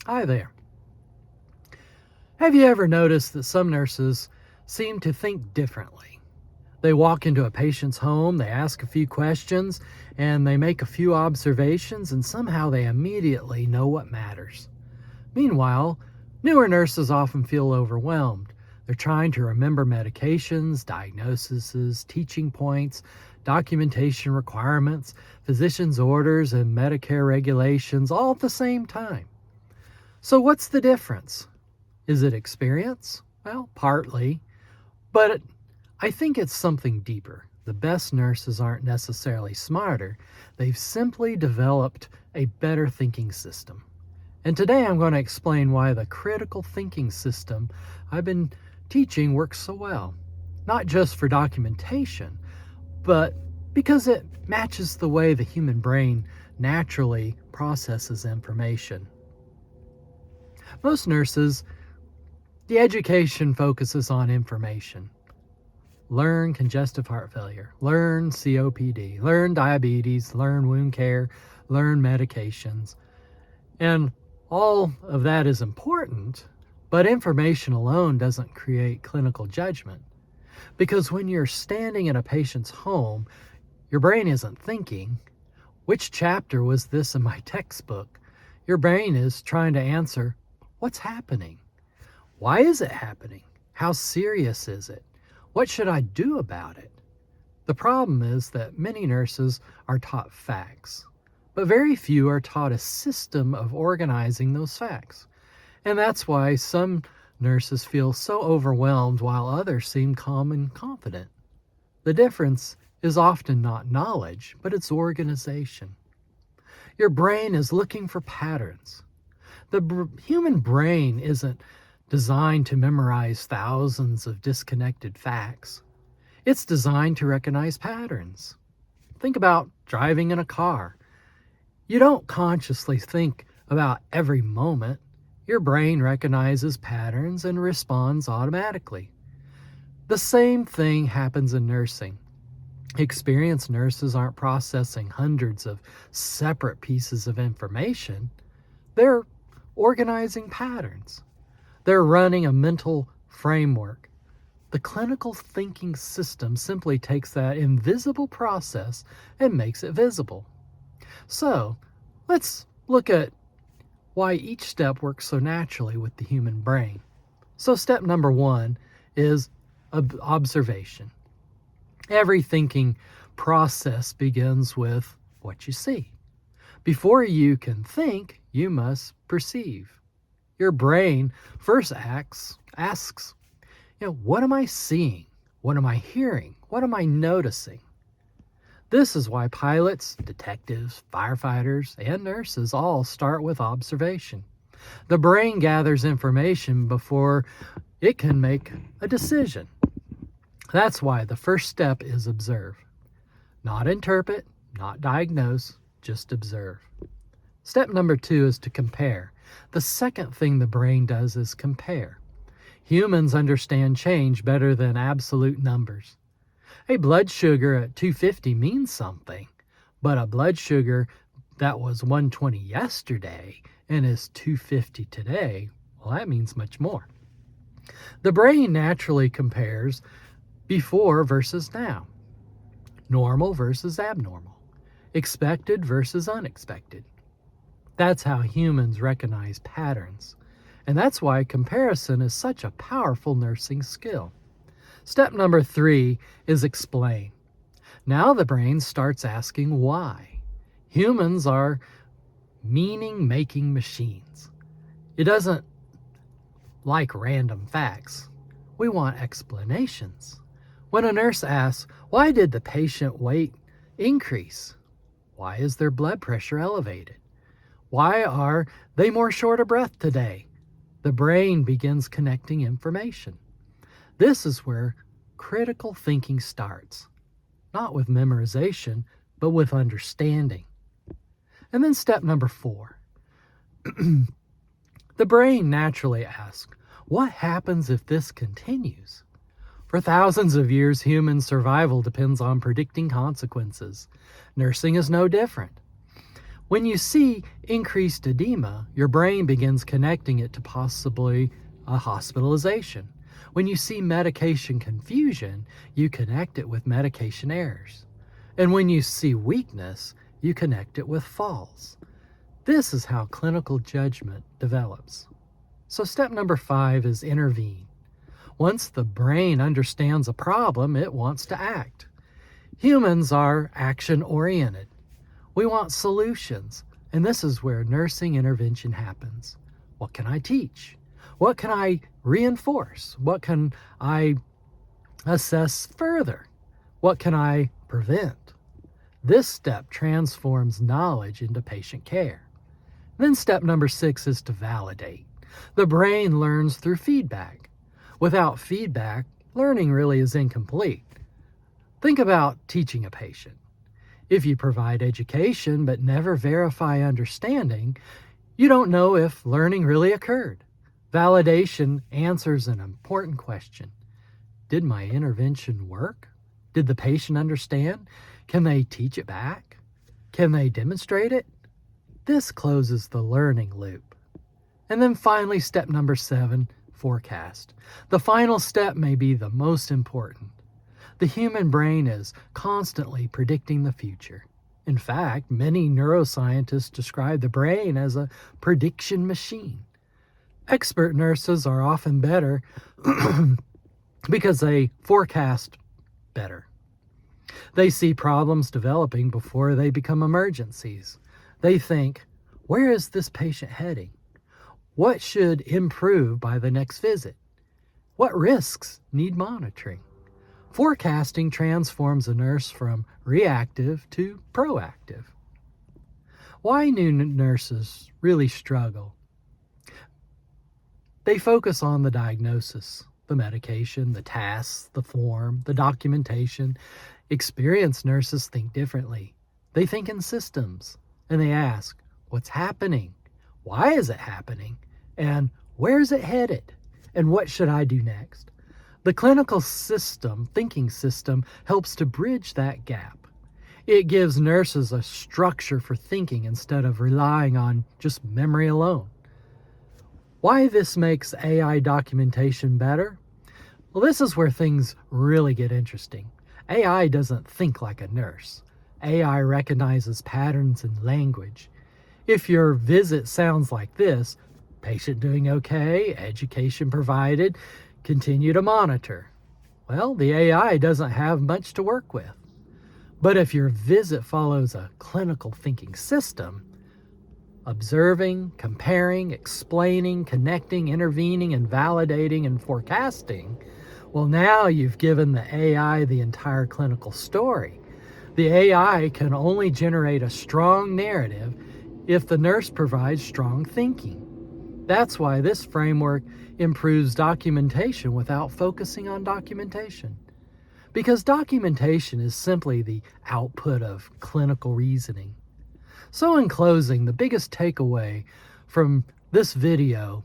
Hi there. Have you ever noticed that some nurses seem to think differently? They walk into a patient's home, they ask a few questions, and they make a few observations, and somehow they immediately know what matters. Meanwhile, newer nurses often feel overwhelmed. They're trying to remember medications, diagnoses, teaching points, documentation requirements, physician's orders, and Medicare regulations all at the same time. So, what's the difference? Is it experience? Well, partly, but I think it's something deeper. The best nurses aren't necessarily smarter, they've simply developed a better thinking system. And today I'm going to explain why the critical thinking system I've been teaching works so well. Not just for documentation, but because it matches the way the human brain naturally processes information. Most nurses, the education focuses on information. Learn congestive heart failure, learn COPD, learn diabetes, learn wound care, learn medications. And all of that is important, but information alone doesn't create clinical judgment. Because when you're standing in a patient's home, your brain isn't thinking, which chapter was this in my textbook? Your brain is trying to answer, what's happening? Why is it happening? How serious is it? What should I do about it? The problem is that many nurses are taught facts, but very few are taught a system of organizing those facts. And that's why some nurses feel so overwhelmed while others seem calm and confident. The difference is often not knowledge, but it's organization. Your brain is looking for patterns. The human brain isn't designed to memorize thousands of disconnected facts. It's designed to recognize patterns. Think about driving in a car. You don't consciously think about every moment. Your brain recognizes patterns and responds automatically. The same thing happens in nursing. Experienced nurses aren't processing hundreds of separate pieces of information. They're organizing patterns. They're running a mental framework. The clinical thinking system simply takes that invisible process and makes it visible. So, let's look at why each step works so naturally with the human brain. So, step number 1 is observation. Every thinking process begins with what you see. Before you can think, you must perceive. Your brain first asks, what am I seeing? What am I hearing? What am I noticing? This is why pilots, detectives, firefighters, and nurses all start with observation. The brain gathers information before it can make a decision. That's why the first step is observe. Not interpret, not diagnose, just observe. Step number 2 is to compare. The second thing the brain does is compare. Humans understand change better than absolute numbers. A blood sugar at 250 means something, but a blood sugar that was 120 yesterday and is 250 today, well, that means much more. The brain naturally compares before versus now, normal versus abnormal, expected versus unexpected. That's how humans recognize patterns, and that's why comparison is such a powerful nursing skill. Step number 3 is explain. Now the brain starts asking why. Humans are meaning-making machines. It doesn't like random facts. We want explanations. When a nurse asks, why did the patient weight increase? Why is their blood pressure elevated? Why are they more short of breath today? The brain begins connecting information. This is where critical thinking starts, not with memorization, but with understanding. And then step number 4. The brain naturally asks, what happens if this continues? For thousands of years, human survival depends on predicting consequences. Nursing is no different. When you see increased edema, your brain begins connecting it to possibly a hospitalization. When you see medication confusion, you connect it with medication errors. And when you see weakness, you connect it with falls. This is how clinical judgment develops. So step number 5 is intervene. Once the brain understands a problem, it wants to act. Humans are action-oriented. We want solutions, and this is where nursing intervention happens. What can I teach? What can I reinforce? What can I assess further? What can I prevent? This step transforms knowledge into patient care. Then step number 6 is to validate. The brain learns through feedback. Without feedback, learning really is incomplete. Think about teaching a patient. If you provide education but never verify understanding, you don't know if learning really occurred. Validation answers an important question. Did my intervention work? Did the patient understand? Can they teach it back? Can they demonstrate it? This closes the learning loop. And then finally, step number 7, forecast. The final step may be the most important. The human brain is constantly predicting the future. In fact, many neuroscientists describe the brain as a prediction machine. Expert nurses are often better because they forecast better. They see problems developing before they become emergencies. They think, where is this patient heading? What should improve by the next visit? What risks need monitoring? Forecasting transforms a nurse from reactive to proactive. Why new nurses really struggle? They focus on the diagnosis, the medication, the tasks, the form, the documentation. Experienced nurses think differently. They think in systems, and they ask, what's happening? Why is it happening? And where is it headed? And what should I do next? The clinical thinking system, helps to bridge that gap. It gives nurses a structure for thinking instead of relying on just memory alone. Why this makes AI documentation better? Well, this is where things really get interesting. AI doesn't think like a nurse. AI recognizes patterns in language. If your visit sounds like this, patient doing okay, education provided, continue to monitor. Well, the AI doesn't have much to work with. But if your visit follows a clinical thinking system, observing, comparing, explaining, connecting, intervening, and validating and forecasting, well, now you've given the AI the entire clinical story. The AI can only generate a strong narrative if the nurse provides strong thinking. That's why this framework improves documentation without focusing on documentation. Because documentation is simply the output of clinical reasoning. So in closing, the biggest takeaway from this video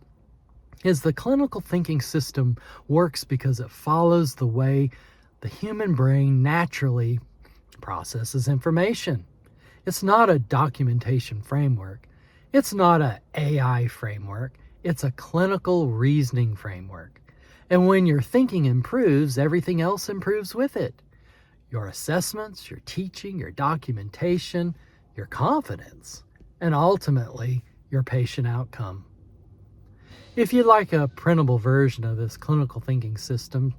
is the clinical thinking system works because it follows the way the human brain naturally processes information. It's not a documentation framework. It's not an AI framework. It's a clinical reasoning framework. And when your thinking improves, everything else improves with it. Your assessments, your teaching, your documentation, your confidence, and ultimately, your patient outcome. If you'd like a printable version of this clinical thinking system,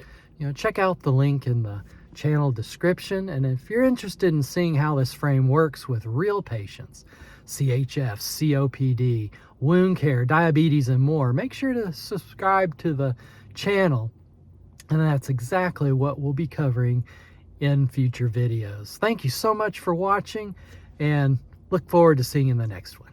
check out the link in the channel description. And if you're interested in seeing how this frame works with real patients, CHF, COPD, wound care, diabetes, and more, make sure to subscribe to the channel. And that's exactly what we'll be covering in future videos. Thank you so much for watching, and look forward to seeing you in the next one.